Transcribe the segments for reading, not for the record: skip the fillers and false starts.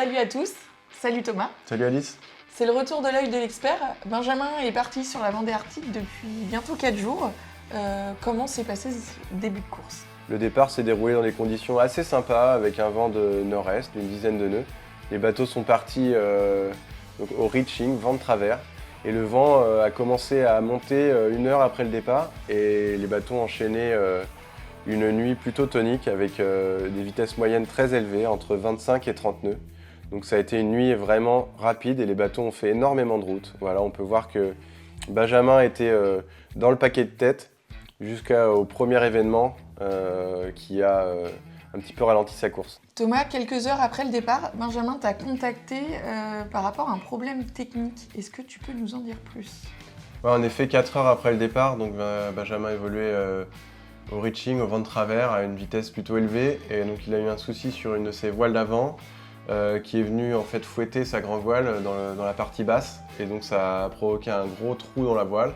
Salut à tous, salut Thomas. Salut Alice. C'est le retour de l'œil de l'expert. Benjamin est parti sur la Vendée Arctique depuis bientôt 4 jours. Comment s'est passé ce début de course? Le départ s'est déroulé dans des conditions assez sympas avec un vent de nord-est d'une dizaine de nœuds. Les bateaux sont partis donc au reaching, vent de travers. Et le vent a commencé à monter 1 heure après le départ et les bateaux ont enchaîné une nuit plutôt tonique avec des vitesses moyennes très élevées, entre 25 et 30 nœuds. Donc ça a été une nuit vraiment rapide et les bateaux ont fait énormément de route. Voilà, on peut voir que Benjamin était dans le paquet de tête jusqu'au premier événement qui a un petit peu ralenti sa course. Thomas, quelques heures après le départ, Benjamin t'a contacté par rapport à un problème technique. Est-ce que tu peux nous en dire plus? Ouais, en effet, 4 heures après le départ, donc Benjamin évoluait au reaching, au vent de travers, à une vitesse plutôt élevée. Et donc il a eu un souci sur une de ses voiles d'avant qui est venue en fait fouetter sa grand voile dans la partie basse. Et donc ça a provoqué un gros trou dans la voile.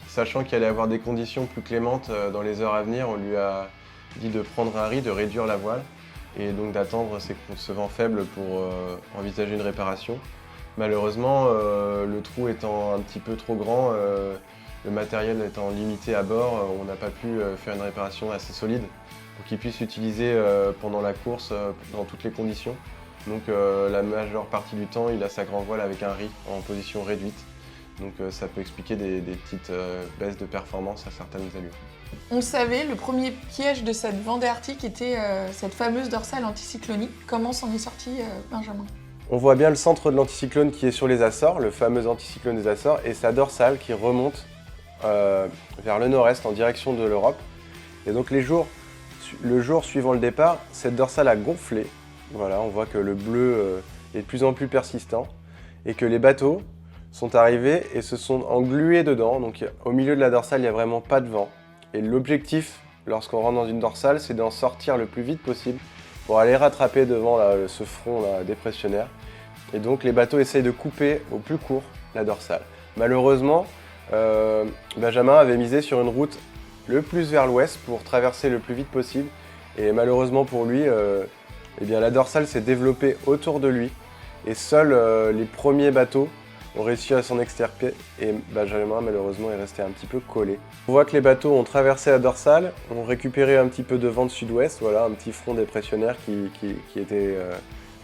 Sachant qu'il allait avoir des conditions plus clémentes dans les heures à venir, on lui a dit de prendre un riz, de réduire la voile et donc d'attendre ce vent faible pour envisager une réparation. Malheureusement, le trou étant un petit peu trop grand, le matériel étant limité à bord, on n'a pas pu faire une réparation assez solide pour qu'il puisse l'utiliser pendant la course dans toutes les conditions. Donc la majeure partie du temps, il a sa grand voile avec un riz en position réduite. Donc ça peut expliquer des petites baisses de performance à certaines allures. On le savait, le premier piège de cette Vendée Arctique était cette fameuse dorsale anticyclonique. Comment s'en est sorti Benjamin? On voit bien le centre de l'anticyclone qui est sur les Açores, le fameux anticyclone des Açores, et sa dorsale qui remonte vers le nord-est en direction de l'Europe. Et donc le jour suivant le départ, cette dorsale a gonflé. Voilà, on voit que le bleu est de plus en plus persistant et que les bateaux sont arrivés et se sont englués dedans. Donc au milieu de la dorsale, il n'y a vraiment pas de vent. Et l'objectif, lorsqu'on rentre dans une dorsale, c'est d'en sortir le plus vite possible pour aller rattraper devant ce front dépressionnaire. Et donc les bateaux essayent de couper au plus court la dorsale. Malheureusement, Benjamin avait misé sur une route le plus vers l'ouest pour traverser le plus vite possible. Et malheureusement pour lui, eh bien, la dorsale s'est développée autour de lui. Et seuls les premiers bateaux ont réussi à s'en extirper et Benjamin malheureusement est resté un petit peu collé. On voit que les bateaux ont traversé la dorsale, ont récupéré un petit peu de vent de sud-ouest, voilà, un petit front dépressionnaire qui était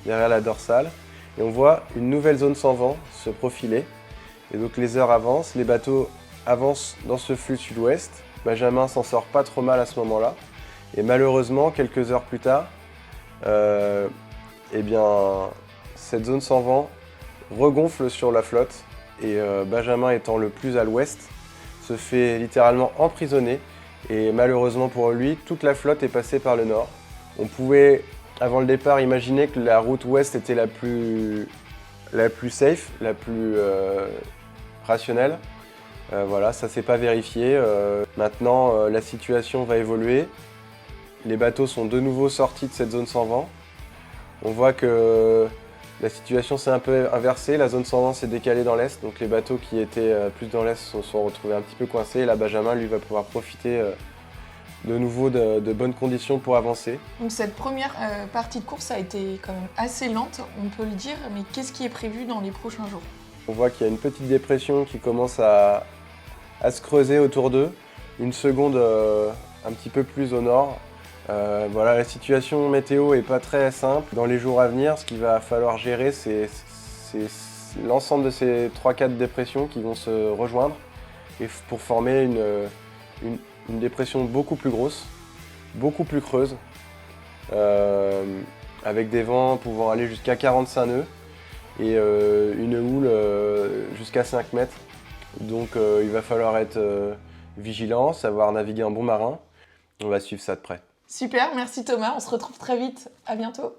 derrière la dorsale. Et on voit une nouvelle zone sans vent se profiler. Et donc les heures avancent, les bateaux avancent dans ce flux sud-ouest. Benjamin s'en sort pas trop mal à ce moment-là. Et malheureusement, quelques heures plus tard, eh bien, cette zone sans vent regonfle sur la flotte et Benjamin étant le plus à l'ouest se fait littéralement emprisonner et malheureusement pour lui toute la flotte est passée par le nord. On pouvait avant le départ imaginer que la route ouest était la plus safe, la plus rationnelle. Voilà, ça s'est pas vérifié. Maintenant la situation va évoluer. Les bateaux sont de nouveau sortis de cette zone sans vent. On voit que la situation s'est un peu inversée, la zone sans vent s'est décalée dans l'est, donc les bateaux qui étaient plus dans l'est se sont retrouvés un petit peu coincés et là Benjamin lui va pouvoir profiter de nouveau de bonnes conditions pour avancer. Donc cette première partie de course a été quand même assez lente, on peut le dire, mais qu'est-ce qui est prévu dans les prochains jours? On voit qu'il y a une petite dépression qui commence à se creuser autour d'eux, une seconde un petit peu plus au nord. Voilà, la situation météo est pas très simple. Dans les jours à venir, ce qu'il va falloir gérer, c'est l'ensemble de ces 3-4 dépressions qui vont se rejoindre et pour former une dépression beaucoup plus grosse, beaucoup plus creuse, avec des vents pouvant aller jusqu'à 45 nœuds et une houle jusqu'à 5 mètres. Donc il va falloir être vigilant, savoir naviguer un bon marin. On va suivre ça de près. Super, merci Thomas, on se retrouve très vite, à bientôt.